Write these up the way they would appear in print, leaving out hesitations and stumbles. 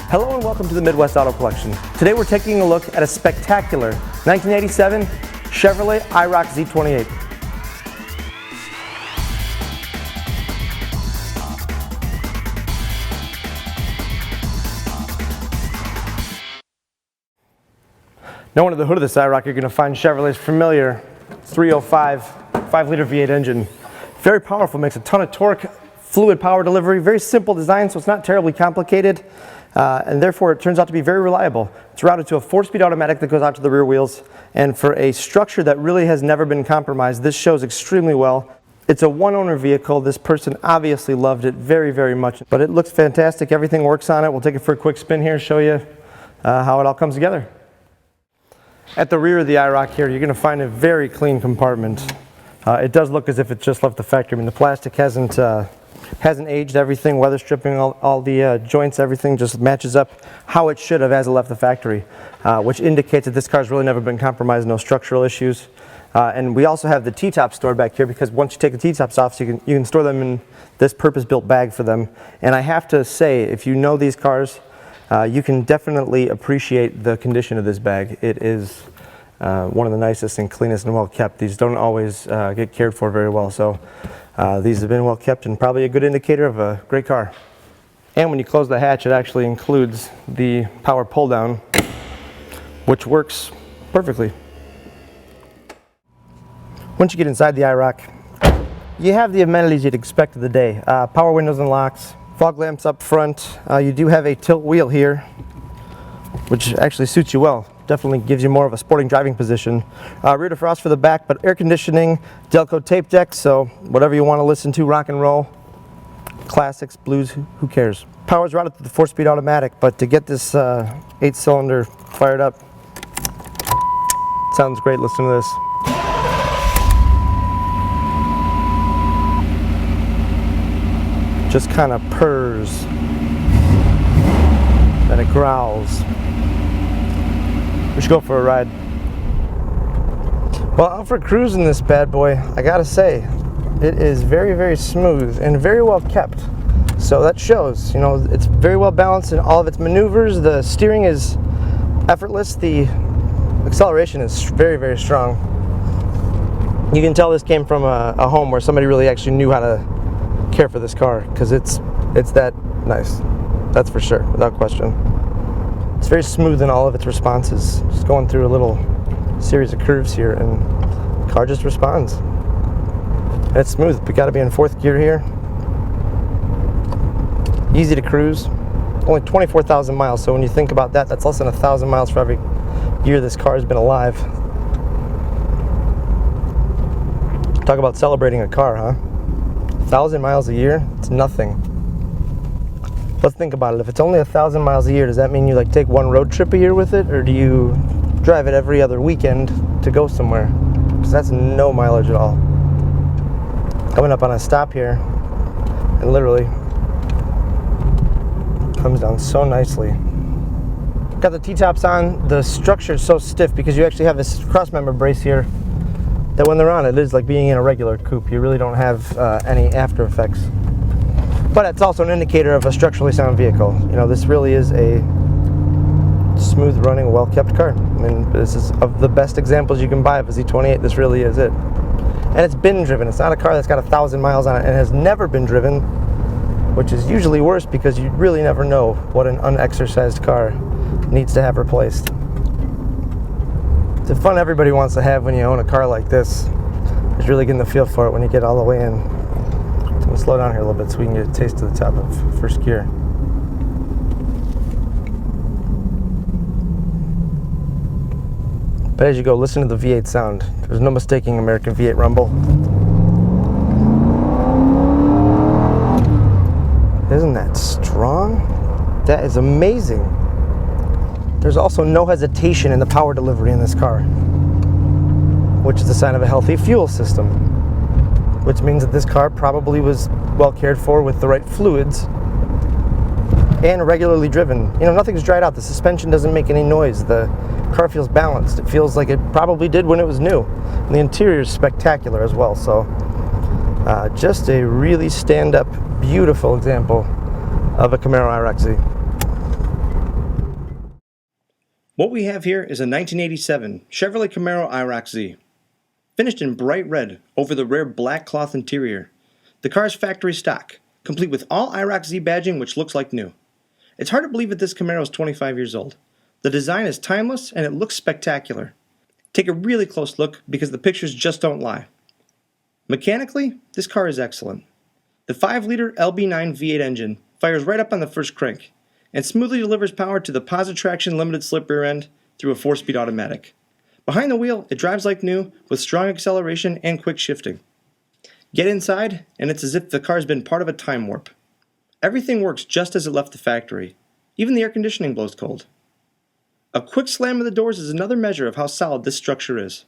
Hello and welcome to the Midwest Auto Collection. Today we're taking a look at a spectacular 1987 Chevrolet IROC Z28. Now under the hood of this IROC you're going to find Chevrolet's familiar 305 5-liter V8 engine. Very powerful, makes a ton of torque, fluid power delivery, very simple design so it's not terribly complicated. And therefore it turns out to be very reliable. It's routed to a 4-speed automatic that goes out to the rear wheels, and for a structure that really has never been compromised, this shows extremely well. It's a one-owner vehicle. This person obviously loved it very, very much, but it looks fantastic. Everything works on it. We'll take it for a quick spin here, show you how it all comes together. At the rear of the IROC here, you're going to find a very clean compartment. It does look as if it just left the factory. I mean, the plastic hasn't aged, everything, weather stripping, all the joints, everything just matches up how it should have as it left the factory, which indicates that this car's really never been compromised, no structural issues. And we also have the T-tops stored back here because once you take the T-tops off, so you can store them in this purpose-built bag for them. And I have to say, if you know these cars, you can definitely appreciate the condition of this bag. It is one of the nicest and cleanest and well kept. These don't always get cared for very well, so these have been well kept and probably a good indicator of a great car. And when you close the hatch, it actually includes the power pull down, which works perfectly. Once you get inside the IROC, you have the amenities you'd expect of the day. Power windows and locks, fog lamps up front. You do have a tilt wheel here, which actually suits you well. Definitely gives you more of a sporting driving position. Rear defrost for the back, but air conditioning, Delco tape deck, so whatever you want to listen to, rock and roll, classics, blues, who cares. Power's routed to the 4-speed automatic, but to get this 8-cylinder fired up, sounds great. Listen to this. Just kind of purrs, and it growls. We should go for a ride. Well, out for cruising this bad boy, I gotta say, it is very, very smooth and very well kept. So that shows, you know, it's very well balanced in all of its maneuvers. The steering is effortless. The acceleration is very, very strong. You can tell this came from a home where somebody really actually knew how to care for this car, because it's that nice. That's for sure, without question. It's very smooth in all of its responses. Just going through a little series of curves here and the car just responds. And it's smooth. We got to be in 4th gear here. Easy to cruise. Only 24,000 miles, so when you think about that, that's less than 1,000 miles for every year this car has been alive. Talk about celebrating a car, huh? 1,000 miles a year, it's nothing. Let's think about it. If it's only 1,000 miles a year, does that mean you like take one road trip a year with it, or do you drive it every other weekend to go somewhere? Because that's no mileage at all. Coming up on a stop here, and literally comes down so nicely. Got the T-tops on. The structure is so stiff because you actually have this cross-member brace here that when they're on, it is like being in a regular coupe. You really don't have any after effects. But it's also an indicator of a structurally sound vehicle. You know, this really is a smooth running, well kept car. I mean, this is of the best examples you can buy of a Z28. This really is it. And it's been driven. It's not a car that's got 1,000 miles on it and has never been driven, which is usually worse because you really never know what an unexercised car needs to have replaced. It's the fun everybody wants to have when you own a car like this. Is really getting the feel for it when you get all the way in. We'll slow down here a little bit so we can get a taste of the top of 1st gear. But as you go, listen to the V8 sound. There's no mistaking American V8 rumble. Isn't that strong? That is amazing. There's also no hesitation in the power delivery in this car, which is a sign of a healthy fuel system, which means that this car probably was well cared for with the right fluids and regularly driven. You know, nothing's dried out. The suspension doesn't make any noise. The car feels balanced. It feels like it probably did when it was new. And the interior is spectacular as well. So just a really stand-up, beautiful example of a Camaro IROC-Z. What we have here is a 1987 Chevrolet Camaro IROC-Z. Finished in bright red over the rare black cloth interior. The car is factory stock, complete with all IROC-Z badging which looks like new. It's hard to believe that this Camaro is 25 years old. The design is timeless and it looks spectacular. Take a really close look because the pictures just don't lie. Mechanically, this car is excellent. The 5-liter LB9 V8 engine fires right up on the first crank and smoothly delivers power to the positive traction limited slip rear end through a 4-speed automatic. Behind the wheel, it drives like new with strong acceleration and quick shifting. Get inside and it's as if the car's been part of a time warp. Everything works just as it left the factory. Even the air conditioning blows cold. A quick slam of the doors is another measure of how solid this structure is.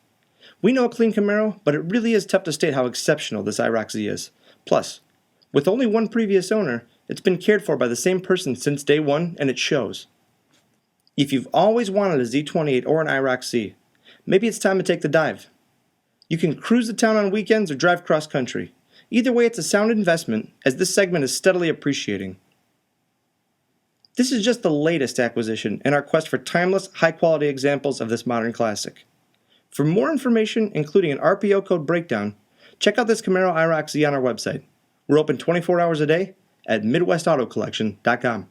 We know a clean Camaro, but it really is tough to state how exceptional this IROC-Z is. Plus, with only one previous owner, it's been cared for by the same person since day one, and it shows. If you've always wanted a Z28 or an IROC-Z, maybe it's time to take the dive. You can cruise the town on weekends or drive cross-country. Either way, it's a sound investment, as this segment is steadily appreciating. This is just the latest acquisition in our quest for timeless, high-quality examples of this modern classic. For more information, including an RPO code breakdown, check out this Camaro IROC-Z on our website. We're open 24 hours a day at MidwestAutoCollection.com.